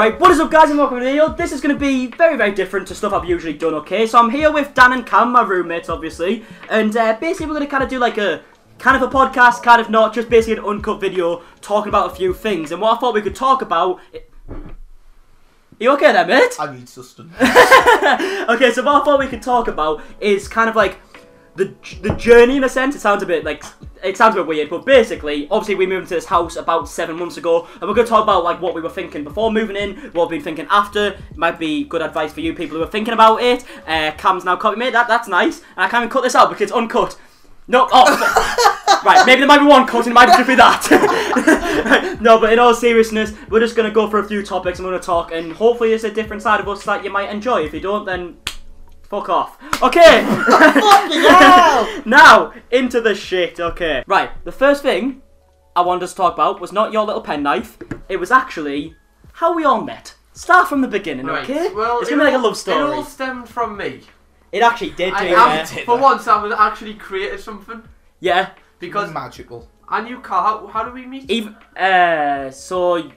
Right, what is up guys and welcome to the video. This is going to be very different to stuff I've usually done, okay? So I'm here with Dan and Cam, my roommates obviously, and basically we're going to kind of do like a kind of a podcast, kind of not, just basically an uncut video talking about a few things. And what I thought we could talk about... You okay there, mate? I need sustenance. Okay, so what I thought we could talk about is kind of like the journey in a sense. It sounds a bit weird, but basically, obviously we moved into this house about 7 months ago, and we're going to talk about like what we were thinking before moving in, what we've been thinking after. Might be good advice for you people who are thinking about it. Cam's now cut me, that's nice, and I can't even cut this out because it's uncut. No, oh, right, maybe there might be one cut and it might just be that. No, but in all seriousness, we're just going to go for a few topics and we're going to talk, and hopefully it's a different side of us that you might enjoy. If you don't, then fuck off. Okay. Fucking hell! Now, into the shit, okay. Right, the first thing I wanted us to talk about was not your little penknife, it was actually how we all met. Start from the beginning, right. Okay? Well, it's going to be like a love story. It all stemmed from me. It actually did, For once, I was actually created something. Yeah. Because magical. I knew Carl. How did we meet? So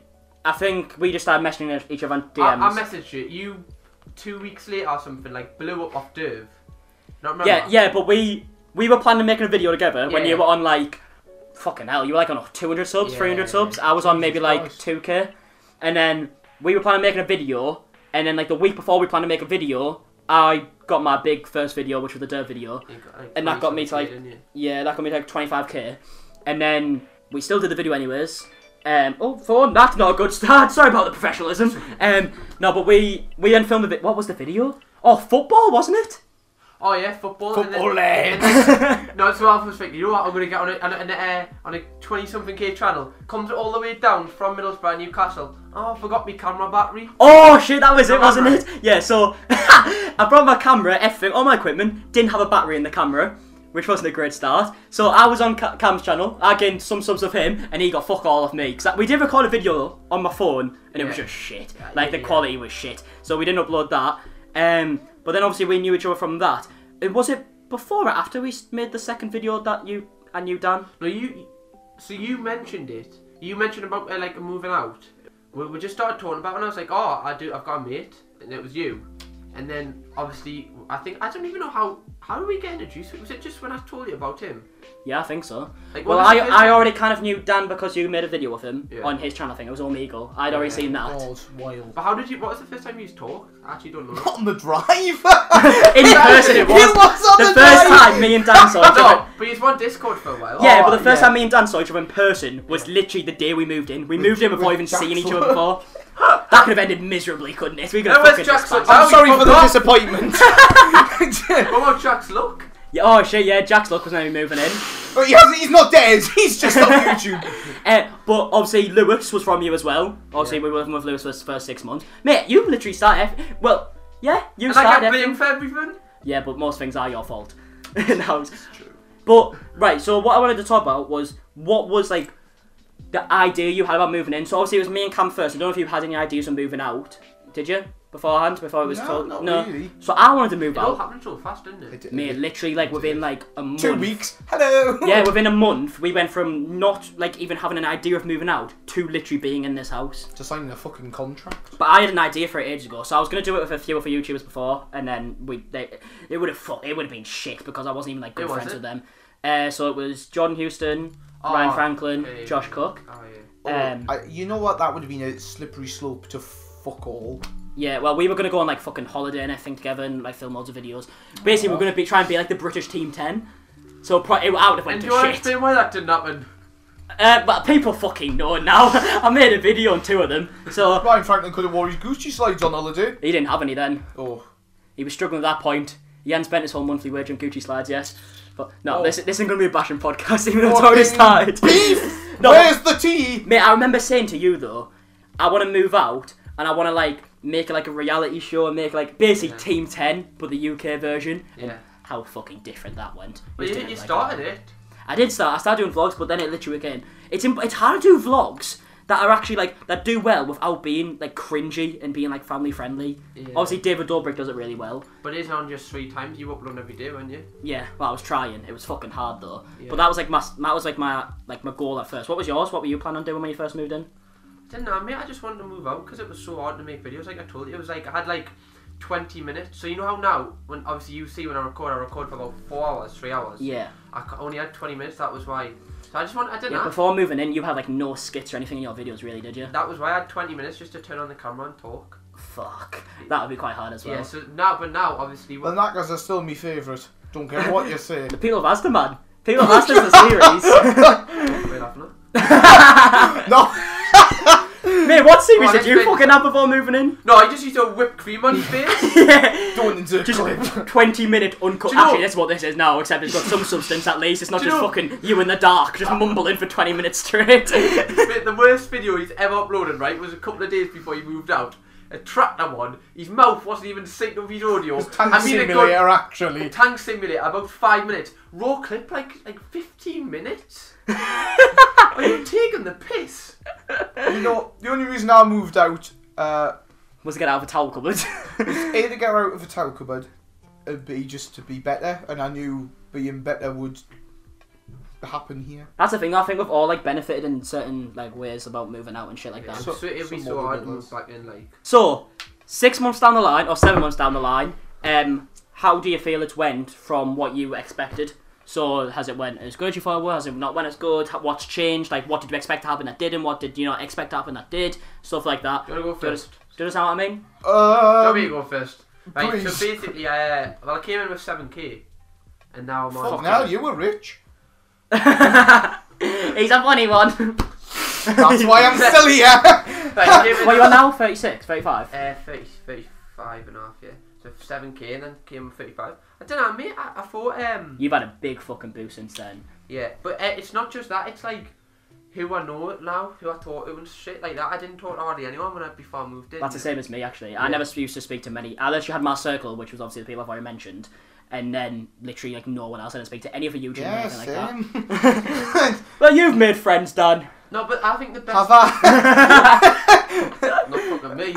I think we just started messaging each other on DMs. I messaged you. You 2 weeks later or something like blew up off Derv. Not remember? Yeah, but we were planning on making a video together when you were on like fucking hell. You were like on 200 subs, 300 subs. I was on maybe like 2k, and then we were planning on making a video, and then like the week before we planned to make a video, I got my big first video, which was the dirt video, and that got me to like that got me to like 25k, and then we still did the video anyways. That's not a good start. Sorry about the professionalism. No, but we then filmed a bit. What was the video? Oh, football, wasn't it? Oh yeah, football. Football. No, so I was thinking, you know what? I'm gonna get on a 20-something-k channel. Comes all the way down from Middlesbrough, Newcastle. Oh, I forgot my camera battery. Oh shit, that was it, wasn't it? Yeah. So I brought my camera, everything, all my equipment. Didn't have a battery in the camera, which wasn't a great start. So I was on Cam's channel. I gained some subs of him, and he got fuck all of me. Cause we did record a video on my phone, and it was just shit. Like the quality was shit. So we didn't upload that. But then obviously we knew each other from that. Was it before or after we made the second video that I knew Dan? No, So you mentioned it. You mentioned about like moving out. We just started talking about it, and I was like, oh, I've got a mate, and it was you. And then obviously I don't even know how did we get introduced? Was it just when I told you about him? Yeah, I think so. Like, well, I already kind of knew Dan because you made a video with him on his channel. I think it was Omegle. I'd already seen that. Oh, it's wild. But what was the first time you talked? I actually don't know. On the drive. In person it was. It was on the first time me and Dan saw each other. No, but he's on Discord for a while. Yeah, but the first time me and Dan saw each other in person was literally the day we moved in. We moved in before even seeing each other before. That could have ended miserably, couldn't it? We could have fucking I'm sorry for the disappointment. What about Jack's luck? Yeah, oh shit, yeah, Jack's luck was now moving in. But he's not dead, he's just on YouTube. But obviously Lewis was from you as well. Obviously we were with Lewis for the first 6 months. Mate, you literally started you started I get blamed for everything? Yeah, but most things are your fault. No, it's true. But, right, so what I wanted to talk about was, what was like the idea you had about moving in? So obviously it was me and Cam first. I don't know if you had any ideas on moving out. Did you? Beforehand? Before it was told? No, really. So I wanted to move out. It all happened so fast, didn't it? Mate, literally like within like a month. 2 weeks. Hello. Yeah, within a month we went from not like even having an idea of moving out to literally being in this house. To signing a fucking contract. But I had an idea for it ages ago, so I was gonna do it with a few other YouTubers before, and then it would have been shit because I wasn't even like good friends with them. So it was Jordan Houston, Ryan Franklin, Josh Cook. Oh yeah. You know what? That would have been a slippery slope to fuck all. Yeah, well, we were gonna go on like fucking holiday and everything together and like film loads of videos. Basically, we're gonna try and be like the British Team 10. So it would have went to shit. And do you want to explain why that didn't happen? But people fucking know now. I made a video on 2 of them. So Ryan Franklin could have wore his Gucci slides on holiday. He didn't have any then. Oh. He was struggling at that point. He hadn't spent his whole monthly wage on Gucci slides yet. But no, this isn't going to be a bashing podcast, even though it's already started. Beef! No, where's the tea? Mate, I remember saying to you though, I want to move out and I want to like make like a reality show and make like basically Team 10 but the UK version. Yeah. And how fucking different that went. But you started it. I did start. I started doing vlogs, but then it literally became. It's hard to do vlogs that are actually like that do well without being like cringy and being like family friendly. Yeah. Obviously, David Dobrik does it really well. But it's on just 3 times. You upload every day, weren't you? Yeah. Well, I was trying. It was fucking hard though. Yeah. But that was like my goal at first. What was yours? What were you planning on doing when you first moved in? didn't know, mate. I just wanted to move out because it was so hard to make videos. Like I told you, it was like I had like 20 minutes. So you know how now, when obviously you see when I record for about 4 hours, 3 hours. Yeah. Only had 20 minutes. That was why. So I didn't know. Before moving in, you had like no skits or anything in your videos, really, did you? That was why I had 20 minutes just to turn on the camera and talk. Fuck. That would be quite hard as well. Yeah. So now, obviously. The knackers are still my favourite. Don't care what you say. The people have asked him, man. People have asked us the series. We're laughing at. No. Mate, what series did you fucking have before moving in? No, I just used to whip cream on his face. Yeah. Don't into Just clip. 20-minute uncut. Actually, that's what this is now, except it's got some substance at least. It's not just fucking you in the dark, just mumbling for 20 minutes straight. Mate, the worst video he's ever uploaded, right, was a couple of days before he moved out. A tractor one. His mouth wasn't even synced with his audio. Tank simulator, actually. Tank simulator, about 5 minutes. Raw clip, like 15 minutes. Are you taking the piss? You know, the only reason I moved out Was to get out of a towel cupboard. was A, to get out of a towel cupboard, and B, just to be better, and I knew being better would happen here. That's the thing, I think we've all like benefited in certain like ways about moving out and shit like that. So it'll be so hard to move back in, like. So, 6 months down the line, or 7 months down the line, how do you feel it's went from what you expected? So, has it went as good as you thought it was? Has it not went as good? What's changed? Like, what did you expect to happen that didn't? What did you not expect to happen that did? Stuff like that. Do you want to go first? Do you understand what I mean? Do you want me to go first? Right, please. so basically, well, I came in with 7k, and now I'm on. Fuck, now you were rich. He's a funny one. That's why I'm still here. What are you on now? 36? 35? 35 and a half, yeah. So 7k and then came with 35. I don't know, mate. I thought You've had a big fucking boost since then. yeah, but it's not just that. It's like who I know now, who I talk to and shit like that. I didn't talk to hardly anyone before I moved in. That's the same as me, actually. I never used to speak to many. I literally had my circle, which was obviously the people I've already mentioned, and then literally like no one else. I didn't speak to any other YouTubers or Yeah, anything like that. same. Well, you've made friends, Dan. No, but I think the best. Have I? Not fucking me.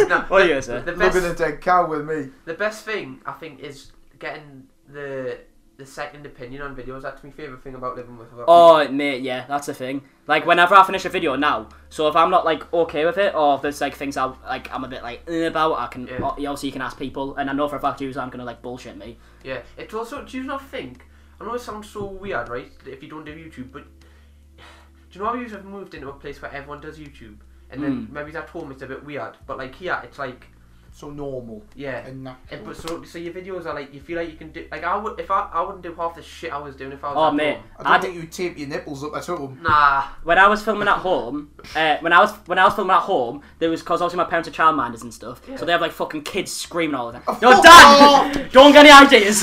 No, What are you gonna say? the Look at best, a dead cow with me. the best thing I think is getting the second opinion on videos. That's my favourite thing about living with other Oh, mate, yeah, that's the thing. Like, whenever I finish a video now, so if I'm not, like, okay with it, or if there's, like, things I'm a bit, like, about, I can, obviously you can ask people, and I know for a fact you aren't gonna, like, bullshit me. Yeah, it's also, do you not think, I know it sounds so weird, right, if you don't do YouTube, but do you know how you have moved into a place where everyone does YouTube? And then maybe at home it's a bit weird, but like here it's like So normal. yeah. And natural. But so your videos are like you feel like you can do like I wouldn't do half the shit I was doing if I was Oh, at mate. home. I don't think you'd tape your nipples up at home. Nah. When I was filming at home, when I was filming at home, there was because obviously my parents are childminders and stuff, so they have like fucking kids screaming all the time. No, Dan, don't get any ideas.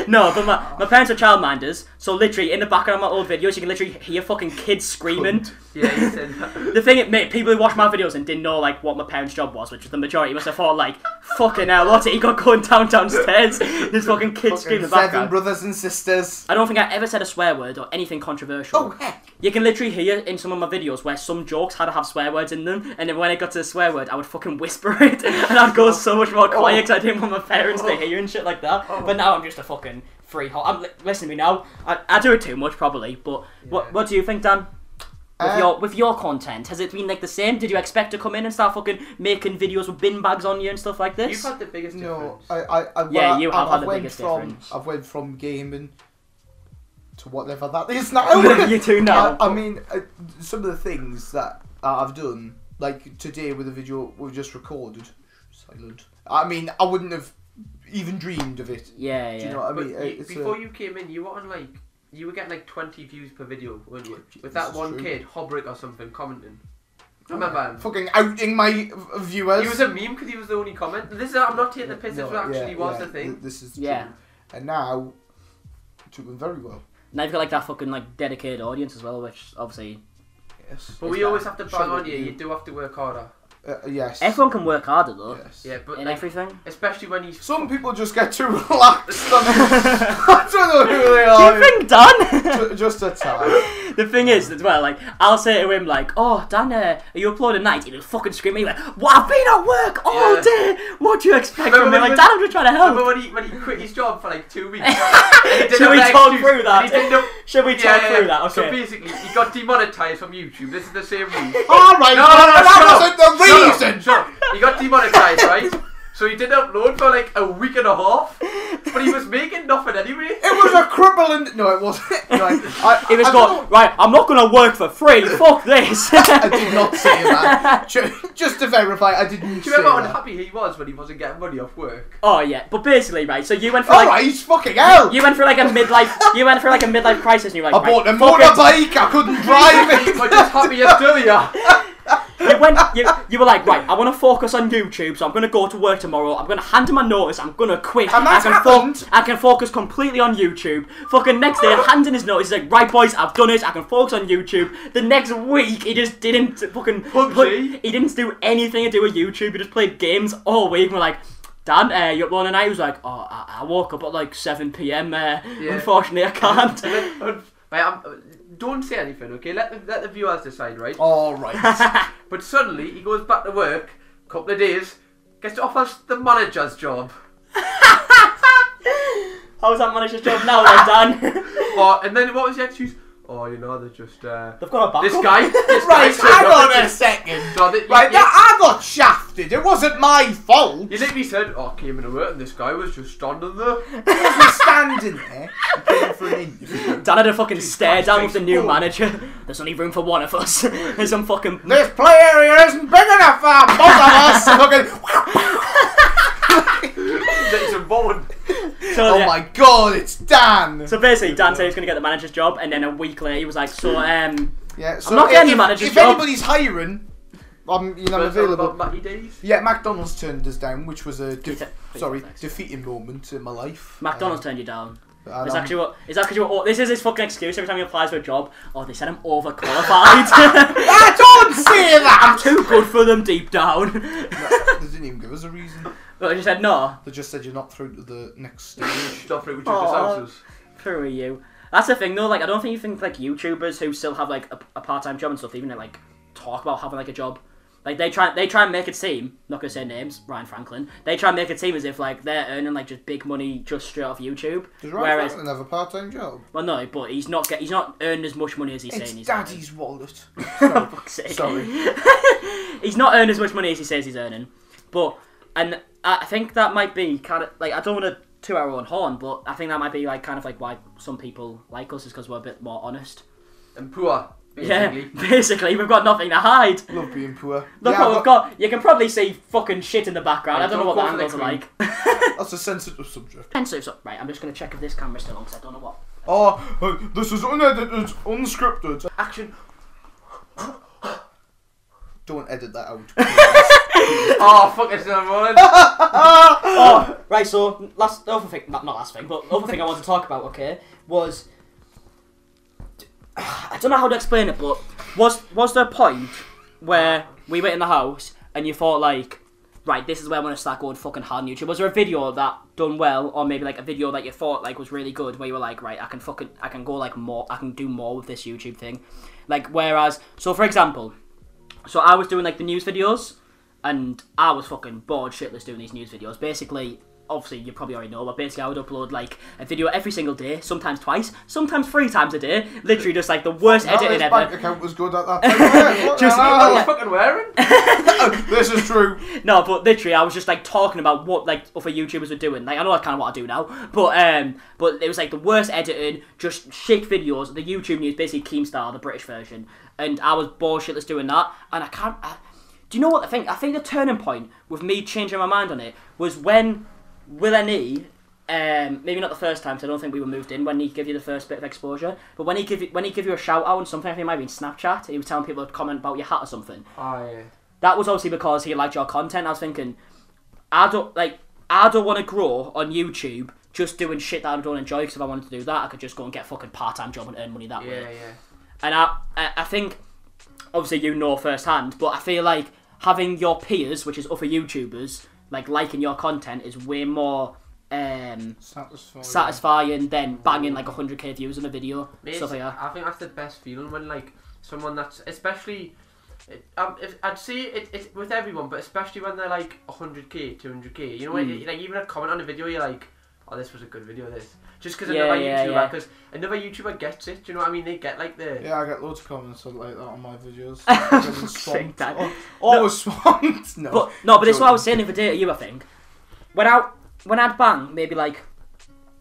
No, but my parents are childminders, so literally in the background of my old videos, you can literally hear fucking kids screaming. Yeah, you said that. The thing, mate, people who watch my videos and didn't know like what my parents' job was, which was the majority, must have thought like, fucking hell, what's it? He got going downstairs. This fucking kid screaming in the 7 background. brothers and sisters. I don't think I ever said a swear word or anything controversial. Oh heck. You can literally hear in some of my videos where some jokes had to have swear words in them, and then when it got to the swear word, I would fucking whisper it, and I'd go so much more quiet because I didn't want my parents to hear and shit like that. But now I'm just a fucking free hole. Listen to me now. I do it too much probably, but what do you think, Dan? With your content, has it been like the same? Did you expect to come in and start fucking making videos with bin bags on you and stuff like this? You've had the biggest difference. No, Yeah, you have had the biggest difference. I've went from gaming to whatever that is now. You do now. I mean, some of the things that I've done, like today with the video we've just recorded, silent. I mean, I wouldn't have even dreamed of it. Yeah, yeah. Do you know what I But mean? before you came in, you were on like you were getting like 20 views per video, weren't you? With that one true. kid, Hobrick or something, commenting. Remember him? Fucking outing my viewers. He was a meme because he was the only comment. I'm not taking the piss. This actually was the thing. This is true. Yeah. And now, it took them very well. Now you've got like that fucking like dedicated audience as well, which obviously. Yes. But we always have to bang on you. You do have to work harder. Yes. Everyone can work harder though. Yes. Yeah, but In like, everything. especially when you. Some people just get too relaxed. I don't know who they Do are. you think, Dan? Just a tad. The thing is, as well, like, I'll say to him, like, oh, Dan, are you uploading night? He'll fucking scream at me, like, what, I've been at work all day! What do you expect from me? Like, Dan, I'm just trying to help. Remember when he quit his job for like 2 weeks? Should we talk through that? Should we talk through that? Okay. So basically, he got demonetised from YouTube. This is the same week. Alright, that wasn't the reason! Sure. He got demonetised, right? So he didn't upload for like a week and a half, but he was making nothing anyway. It was a crippling... No, it wasn't. No, he was going, right, I'm not going to work for free, fuck this. I did not say that. Just to verify, I didn't say that. Do you remember how unhappy he was when he wasn't getting money off work? Oh yeah, but basically, right, so you went for like... Alright, fucking hell! You went for like a midlife crisis and you were like, I bought a motorbike, I couldn't drive it! But just happy as do ya? You were like, right, I want to focus on YouTube, so I'm going to go to work tomorrow, I'm going to hand in my notice, I'm going to quit. And that's happened. I can focus completely on YouTube. Fucking next day, hands in his notice, he's like, right boys, I've done it, I can focus on YouTube. The next week, he just didn't fucking... He didn't do anything to do with YouTube, he just played games all week, and we're like... Dan, you uploading tonight? He was like, oh, I woke up at like 7 PM, unfortunately I can't. Don't say anything, okay? Let the viewers decide, right? Alright. But suddenly, he goes back to work, couple of days, gets offers the manager's job. How's that manager's job now then, Dan? And then what was the excuse? Oh, you know, they're just... They've got a backup. This guy... Right, hang on a second. I got shafted. It wasn't my fault. You literally said, oh, I came into work and this guy was just standing there. He was standing there. He came for an interview. Dan had a fucking stare down with the new manager. There's only room for one of us. There's some fucking... This play area isn't big enough for both of us. So, oh my god, it's Dan! So basically, Dan said he was going to get the manager's job, and then a week later he was like, so, yeah, so I'm not getting the manager's if job. If anybody's hiring, I'm available. Days? Yeah, McDonald's turned us down, which was a defeating moment in my life. McDonald's turned you down. Is that because you were... This is his fucking excuse every time he applies for a job. Oh, they said I'm overqualified. Don't say that! I'm too good for them deep down. No, they didn't even give us a reason. But they just said no. They just said you're not through to the next stage. Not through with your houses. Who are you? That's the thing though, like I don't think you think like YouTubers who still have like a part-time job and stuff even like talk about having like a job. Like they try and make it seem, not gonna say names, Ryan Franklin. They try and make it seem as if like they're earning like just big money just straight off YouTube. Does Ryan Franklin have a part-time job? Well, no, but he's not earning as much money as he's saying he's earning. It's Daddy's wallet. For fuck's sake. Sorry. He's not earning as much money as he says he's earning. But and I think that might be kind of like I don't want to toot our own horn, but I think that might be like kind of like why some people like us is because we're a bit more honest and poor. Basically. Yeah, basically, we've got nothing to hide. Love being poor. Look what we've got. You can probably see fucking shit in the background. I don't know what the angles are like. That's a sensitive subject. Right, I'm just going to check if this camera's still on because I don't know what. Oh, this is unedited, unscripted. Action. Don't edit that out. Oh, fuck, it's another one. Oh, right, so, other thing I wanted to talk about, okay, was... I don't know how to explain it, but was there a point where we were in the house and you thought like, right, this is where I'm gonna start going fucking hard on YouTube? Was there a video that done well, or maybe like a video that you thought like was really good, where you were like, right, I can go like more, I can do more with this YouTube thing, like whereas, so for example, so I was doing like the news videos, and I was fucking bored shitless doing these news videos. Basically, obviously you probably already know, but basically I would upload like a video every single day, sometimes twice, sometimes 3 times a day, literally just like the worst editing ever. Bank account was good at that time. Just what are you fucking wearing? This is true. No, but literally I was just like talking about what like other YouTubers were doing. Like I know that's kind of what I do now, but it was like the worst editing, just shit videos. The YouTube News, basically Keemstar, the British version, and I was bored shitless doing that, and do you know what I think? I think the turning point with me changing my mind on it was when Will and E, maybe not the first time, because I don't think we were moved in, when he gave you the first bit of exposure, but when he give you a shout out on something, I think it might have been Snapchat, he was telling people to comment about your hat or something. Oh, yeah. That was obviously because he liked your content. I was thinking, I don't want to grow on YouTube just doing shit that I don't enjoy, because if I wanted to do that, I could just go and get a fucking part-time job and earn money that way. Yeah. And I think, obviously you know firsthand, but I feel like having your peers, which is other YouTubers, like liking your content is way more satisfying than banging like 100k views on a video. Mate, Stuff like that. I think that's the best feeling when like someone that's especially. I'd say it's with everyone, but especially when they're like 100k, 200k. You know, like even a comment on a video, you're like, "Oh, this was a good video." This just because another YouTuber, because another YouTuber gets it. Do you know what I mean? They get like the I get loads of comments like that on my videos. Swamped. No, but this is what I was saying the other day to you. I think when I'd bang maybe like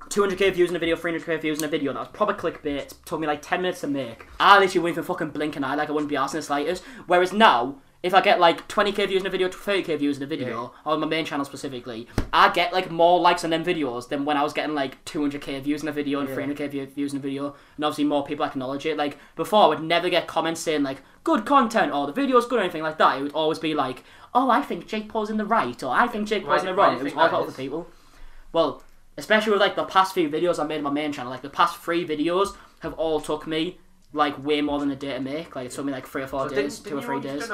200k views in a video, 300k views in a video, that was probably clickbait. It took me like 10 minutes to make. I literally wouldn't even fucking blink an eye, like I wouldn't be arsed in the slightest. Whereas now, if I get like 20k views in a video, 30k views in a video, on my main channel specifically, I get like more likes on them videos than when I was getting like 200k views in a video and 300k views in a video. And obviously more people acknowledge it. Like before, I would never get comments saying like, good content, or the video's good or anything like that. It would always be like, oh, I think Jake Paul's in the right, or I think Jake Paul's in the wrong. It was all about other people. Well, especially with like the past few videos I made on my main channel, like the past 3 videos have all took me like way more than a day to make. Like it took me like 3 or 4 days, 2 or 3 days.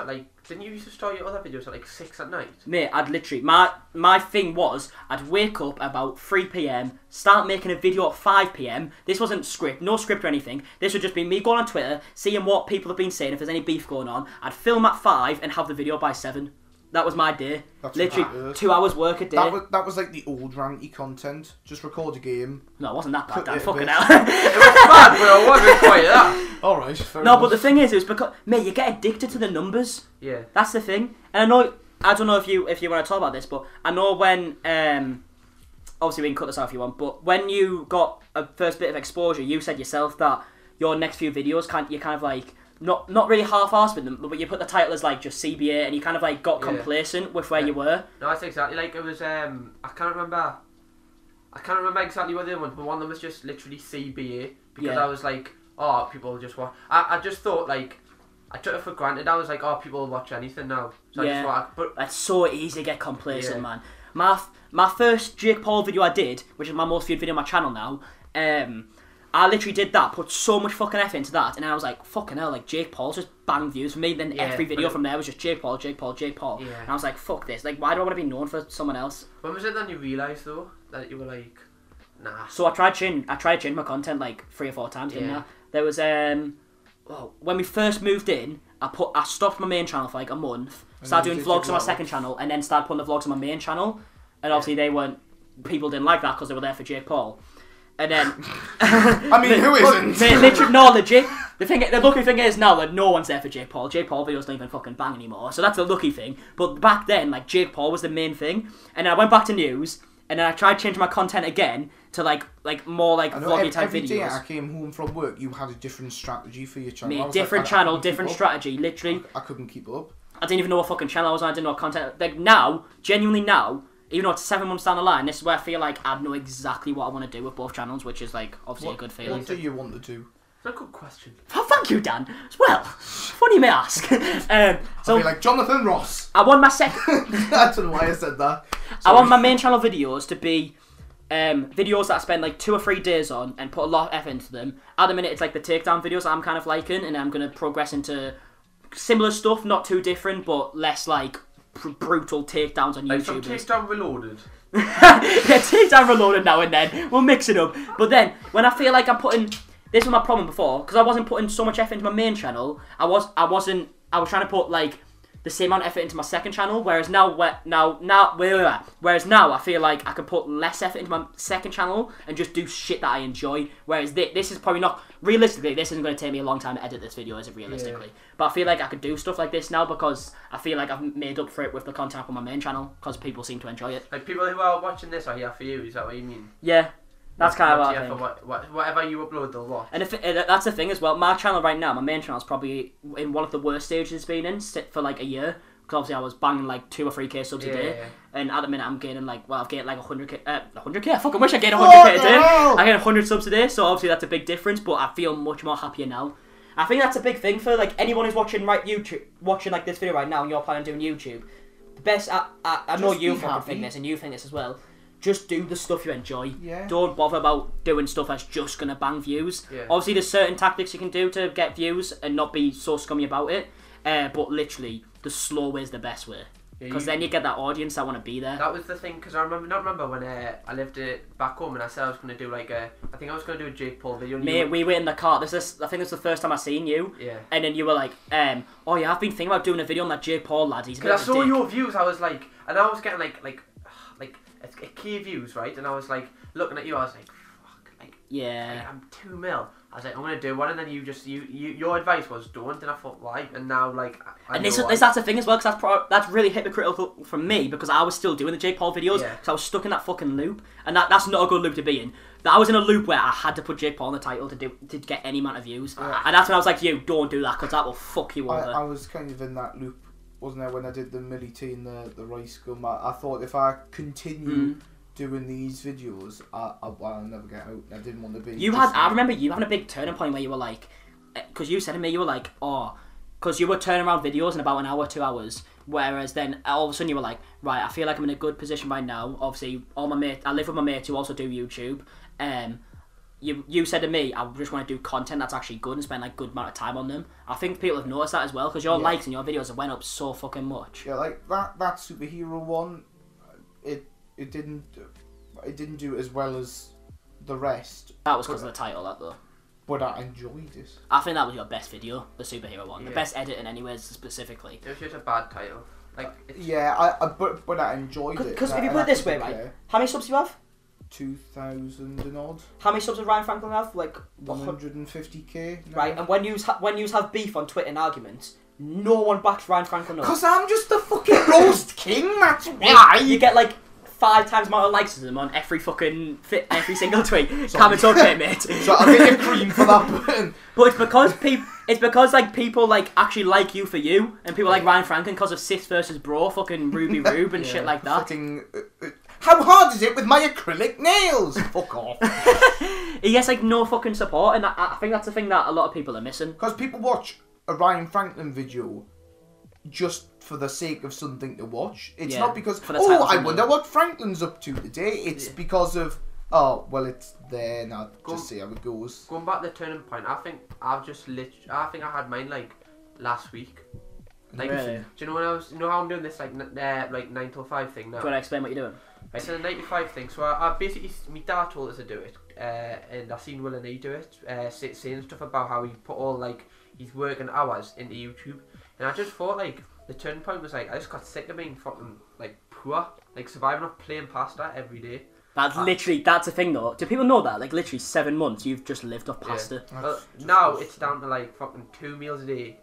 Didn't you used to start your other videos at like 6 at night? Mate, I'd literally my thing was I'd wake up about 3 PM, start making a video at 5 PM. This wasn't no script or anything. This would just be me going on Twitter, seeing what people have been saying, if there's any beef going on. I'd film at 5 and have the video by 7. That was my day. That's literally 2 hours work a day. That was like the old Ranty content. Just record a game. No, it wasn't that bad, Dan. Fucking hell. It was bad, but it wasn't quite that. Alright, fair No, enough. but the thing is, it was because, mate, you get addicted to the numbers. Yeah. That's the thing. And I don't know if you want to talk about this, but I know when, obviously we can cut this out if you want, but when you got a first bit of exposure, you said yourself that your next few videos, you're kind of like, not really half-arsed with them, but you put the title as like just CBA, and you kind of like got complacent with where you were. No, that's exactly like it was. I can't remember exactly what the other one, but one of them was just literally CBA because I was like, oh, people just watch. I just thought like I took it for granted. I was like, oh, people will watch anything now. So I just thought, but that's so easy to get complacent, man. My first Jake Paul video I did, which is my most viewed video on my channel now. I literally did that, put so much fucking effort into that, and then I was like, fucking hell, like, Jake Paul's just bang views for me, then every video from there was just Jake Paul, Jake Paul, Jake Paul, and I was like, fuck this, like, why do I want to be known for someone else? When was it then you realised, though, that you were like, nah? So I tried changing my content, like, 3 or 4 times, didn't I? There was, when we first moved in, I stopped my main channel for, like, a month, started doing vlogs on my second channel, and then started putting the vlogs on my main channel, and obviously people didn't like that because they were there for Jake Paul. And then, I mean, who isn't? Literally, no, legit. The lucky thing is now that no one's there for Jake Paul. Jake Paul videos don't even fucking bang anymore, so that's a lucky thing. But back then, like, Jake Paul was the main thing. And then I went back to news, and then I tried changing my content again to like more like vloggy type every videos. Day I came home from work, you had a different strategy for your channel. Mate, different channel, different strategy. Literally, I couldn't keep up. I didn't even know what fucking channel I was on. I didn't know what content. Like now, genuinely now. Even though it's 7 months down the line, this is where I feel like I know exactly what I want to do with both channels, which is like obviously a good feeling. What do you want to do? That's a good question. Oh, thank you, Dan. Well, funny you may ask. So I'll be like Jonathan Ross. I want my second. I don't know why I said that. Sorry. I want my main channel videos to be videos that I spend like 2 or 3 days on and put a lot of effort into them. At the minute, it's like the takedown videos that I'm kind of liking, and I'm gonna progress into similar stuff, not too different, but less like brutal takedowns on YouTube. Like some takedown reloaded. Yeah, takedown reloaded now and then. We'll mix it up. But then, when I feel like I'm putting... This was my problem before, because I wasn't putting so much effort into my main channel. I was trying to put like the same amount of effort into my second channel, whereas now I feel like I can put less effort into my second channel and just do shit that I enjoy. Whereas this is probably not... Realistically, this isn't going to take me a long time to edit this video, is it, realistically? Yeah. But I feel like I could do stuff like this now because I feel like I've made up for it with the content on my main channel because people seem to enjoy it. Like, people who are watching this are here for you, is that what you mean? Yeah. That's kind of what I think. Whatever you upload, they'll watch. And that's the thing as well. My channel right now, my main channel, is probably in one of the worst stages it's been in for like a year. Because obviously I was banging like 2 or 3k subs a day. Yeah. And at the minute I'm gaining like, I've gained like 100k. 100k? I fucking wish I gained 100k a day. I gain 100 subs a day, so obviously that's a big difference. But I feel much more happier now. I think that's a big thing for like anyone who's watching like this video right now and you're planning on doing YouTube. The best, I know you fucking think this and you think this as well. Just do the stuff you enjoy. Yeah. Don't bother about doing stuff that's just going to bang views. Yeah. Obviously, there's certain tactics you can do to get views and not be so scummy about it. But literally, the slow way is the best way. Because then you get that audience that want to be there. That was the thing, because I remember when I lived back home and I said I was going to do like I think I was going to do a Jake Paul video. Mate, we were in the car. I think this was the first time I seen you. Yeah. And then you were like, oh yeah, I've been thinking about doing a video on that Jake Paul lad. He's because I saw your views, I was like, and I was getting like key views, right? And I was like looking at you, I was like, fuck, yeah, I'm 2 mil. I was like, I'm gonna do one, and then your advice was don't, and I thought why, and now like. And that's the thing as well, because that's really hypocritical from me, because I was still doing the Jake Paul videos, because I was stuck in that fucking loop, and that's not a good loop to be in. I was in a loop where I had to put Jake Paul in the title to get any amount of views, and that's when I was like, you don't do that, because that will fuck you over. I was kind of in that loop, wasn't I, when I did the Millie T and the rice gum. I thought if I continue doing these videos, I'll never get out. I didn't want to be. I remember you having a big turning point where you were like, because you said to me, you were like, because you were turning around videos in about an hour, 2 hours, whereas then all of a sudden you were like, right, I feel like I'm in a good position right now. Obviously, I live with my mates who also do YouTube. You said to me, I just want to do content that's actually good and spend like good amount of time on them. I think people have noticed that as well, because your likes and your videos have went up so fucking much. Yeah, like that superhero one, it didn't do as well as the rest. That was because of the title, that though. But I enjoyed it. I think that was your best video, the superhero one. The best editing anyways, specifically. It was just a bad title. But I enjoyed it. Because if you put it this way, right? How many subs do you have? 2,000 and odd. How many subs does Ryan Franklin have? Like 150k. Right, and when you have beef on Twitter and arguments, no one backs Ryan Franklin up. Because I'm just the fucking roast king, that's why. You get like 5 times the amount of likes as him on every single tweet. Come and talk to him, mate. So I'll get your cream for that. But it's because like people like actually like you for you, and people like Ryan Franklin because of Sis versus Bro, fucking Ruby Rube and shit like that. Fucking, how hard is it with my acrylic nails? Fuck off. He gets like no fucking support, and I think that's the thing that a lot of people are missing. Because people watch a Ryan Franklin video just for the sake of something to watch. It's not because, I wonder what Franklin's up to today. It's because of, it's there now. Just see how it goes. Going back to the turning point, I think I had mine like last week. Like, really? Do you know when you know how I'm doing this like 9 till 5 thing now? Do you want to explain what you're doing? Right, so the 9 to 5 thing. So I basically, my dad told us to do it, and I seen Will and E do it, saying stuff about how he put all like his working hours into YouTube, and I just thought like the turning point was like I just got sick of being fucking like poor, like surviving off plain pasta every day. That's the thing though. Do people know that? Like literally 7 months you've just lived off pasta. Yeah. Well, now it's down to like fucking 2 meals a day,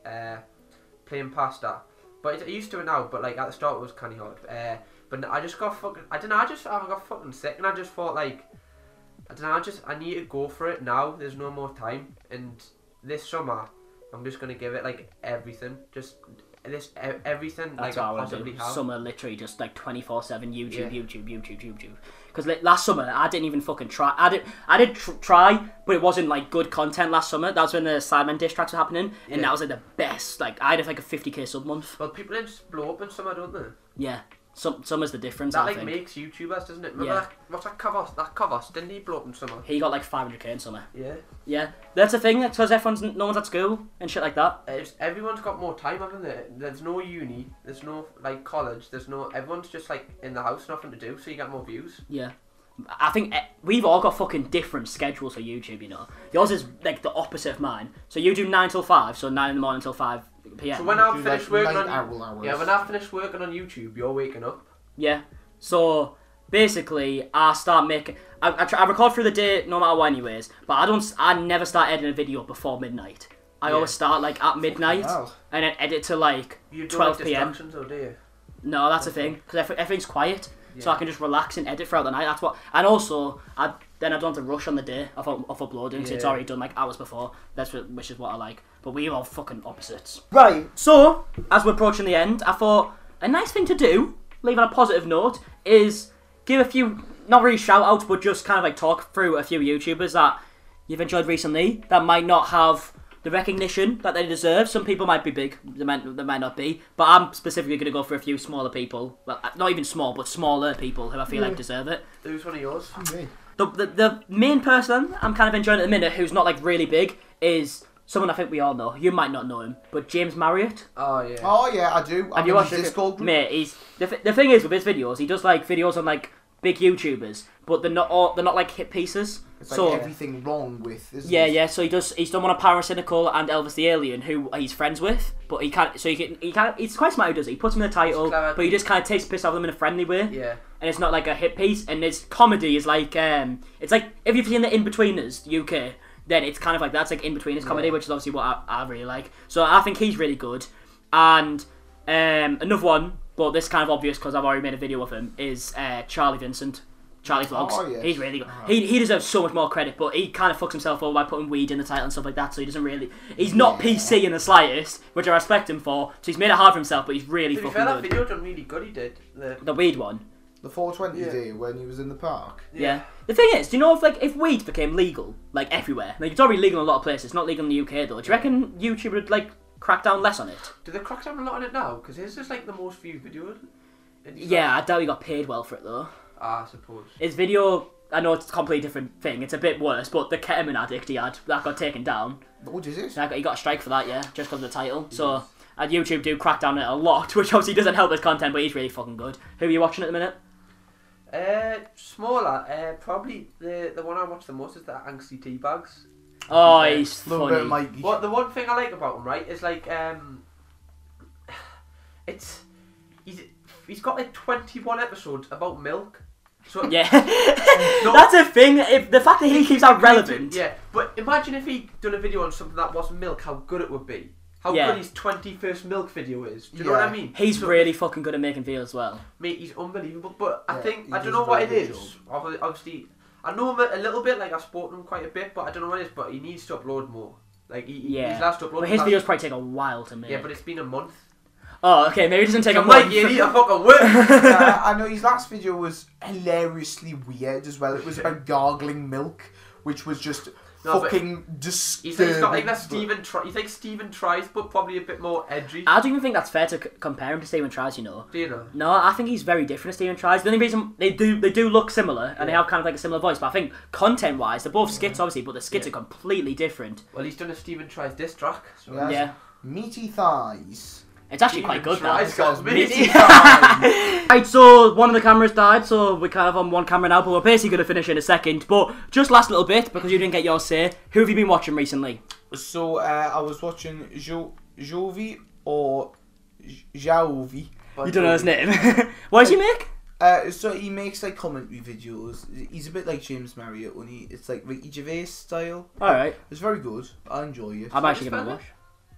plain pasta. But I used to it now, but like at the start it was kind of hard. But I just got fucking, I got fucking sick, and I just thought like, I need to go for it now. There's no more time, and this summer I'm just gonna give it like everything, everything. That's like what I want to do. Summer literally just like 24/7 YouTube. Because last summer I didn't even fucking try. I did try, but it wasn't like good content last summer. That was when the Sidemen diss tracks were happening, and that was like the best. Like I had like a 50k sub month. Well, people just blow up in summer, don't they? Yeah. Summer's the difference. That I think makes YouTubers, doesn't it? Remember what's that Kavos? Didn't he blow up in summer? He got like 500k in summer. Yeah. Yeah, that's the thing. Because no one's at school and shit like that. Everyone's got more time, haven't they? There's no uni. There's no like college. Everyone's just like in the house, nothing to do, so you get more views. Yeah. I think we've all got fucking different schedules for YouTube, you know. Yours is like the opposite of mine. So you do 9 till 5, so 9 in the morning till 5 p.m. So when I finish working on when I finish working on YouTube, you're waking up. Yeah. So basically, I start making. I record through the day no matter what, anyways. But I never start editing a video before midnight. I always start like at midnight and then edit to like 12 p.m. Or do you? No, that's the thing, because everything's quiet. So I can just relax and edit throughout the night. That's what, and also I don't have to rush on the day of uploading. So it's already done like hours before. Which is what I like. But we're all fucking opposites. Right. So as we're approaching the end, I thought a nice thing to do, leaving a positive note, is give a few, not really shout outs, but just kind of like talk through a few YouTubers that you've enjoyed recently that might not have the recognition that they deserve. Some people might be big, they might not be, but I'm specifically going to go for a few smaller people. Well, not even small, but smaller people who I feel like deserve it. Who's one of yours? Me. The main person I'm kind of enjoying at the minute, who's not like really big, is someone I think we all know. You might not know him, but James Marriott. Oh yeah. Oh yeah, I do. Have you watched his Discord group? Mate, he's the thing is with his videos, he does like videos on like big YouTubers, but they're not like hit pieces. It's so like everything wrong with, isn't yeah, it? yeah. So he's done one on Paracynical and Elvis the Alien, who he's friends with, but he can't. So he can't. It's quite smart who does it. He puts them in the title, but he just kind of takes the piss out of them in a friendly way. Yeah. And it's not like a hit piece. And his comedy is like it's like if you've seen the In-Betweeners UK, then it's kind of like that's like In-Betweeners comedy, which is obviously what I really like. So I think he's really good. And another one, but this is kind of obvious because I've already made a video of him, is Charlie Vincent. Charlie Vlogs. Oh, yes. He's really good. He deserves so much more credit, but he kind of fucks himself over by putting weed in the title and stuff like that, so he doesn't really... He's not PC in the slightest, which I respect him for, so he's made it hard for himself, but he's really fucking good. that video done really good, he did. The weed one. The 420 day when he was in the park. Yeah. The thing is, do you know if weed became legal, like everywhere, like it's already legal in a lot of places, it's not legal in the UK though, do you reckon YouTube would like crack down less on it? Do they crack down a lot on it now? Because his is like the most viewed video. Yeah, I doubt he got paid well for it though. I suppose. His video, I know it's a completely different thing, it's a bit worse, but the ketamine addict he had, that got taken down. What is it? He got a strike for that, yeah, just because of the title. So, YouTube do crack down on it a lot, which obviously doesn't help his content, but he's really fucking good. Who are you watching at the minute? Smaller. Probably the one I watch the most is the Angsty Teabags. Oh, he's funny. Well, the one thing I like about him, right, is like he's got like 21 episodes about milk. So yeah, that's a thing. If the fact that he keeps that relevant. Yeah, but imagine if he done a video on something that wasn't milk, how good it would be. How good his 21st milk video is. Do you know what I mean? He's really fucking good at making videos as well. Mate, he's unbelievable. But I think I don't know what it is. Obviously, I know him a little bit. Like I've spoken to him quite a bit, but I don't know what it is. But he needs to upload more. Like he's last upload. But his videos probably take a while to make. Yeah, but it's been a month. Oh, okay, maybe it doesn't take a month. You need to fucking work. I know his last video was hilariously weird as well. It was about gargling milk, which was just fucking disturbing. He's got like that he's like Stephen Tries, but probably a bit more edgy. I don't even think that's fair to compare him to Stephen Tries, you know. Do you know? No, I think he's very different to Stephen Tries. The only reason they do look similar, and they have kind of like a similar voice, but I think content-wise, they're both skits, obviously, but the skits are completely different. Well, he's done a Stephen Tries diss track. So yeah. Meaty thighs. It's actually quite good now. Right, so one of the cameras died, so we're kind of on one camera now, but we're basically going to finish in a second. But just last little bit, because you didn't get your say, who have you been watching recently? So I was watching Jovi or Jaovi. You don't know his name. What does he make? So he makes like commentary videos. He's a bit like James Marriott, only it's like Ricky Gervais style. Alright. It's very good. I enjoy it. I'm actually going to watch.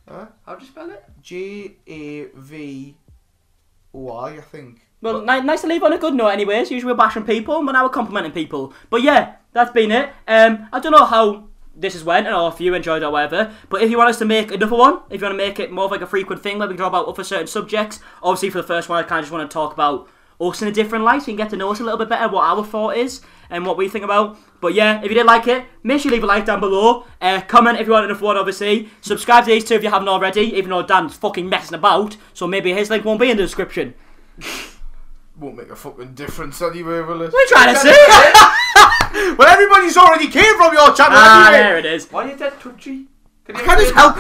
How do you spell it? Javoi, I think. Well, nice to leave on a good note anyways. Usually we're bashing people, but now we're complimenting people. But yeah, that's been it. I don't know how this has went, or if you enjoyed it or whatever, but if you want us to make another one, if you want to make it more of like a frequent thing, where we can talk about other certain subjects, obviously for the first one I kind of just want to talk about us in a different light, so you can get to know us a little bit better, what our thought is, and what we think about. But yeah, if you did like it, make sure you leave a like down below, comment if you want another one, obviously, subscribe to these two if you haven't already, even though Dan's fucking messing about, so maybe his link won't be in the description. Won't make a fucking difference anyway, will it? What are you trying to say? Well, everybody's already came from your channel anyway. There it is. Why are you dead touchy? I can't help.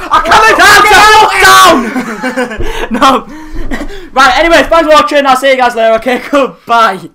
No. Right, anyways, thanks for watching, I'll see you guys later, okay, goodbye.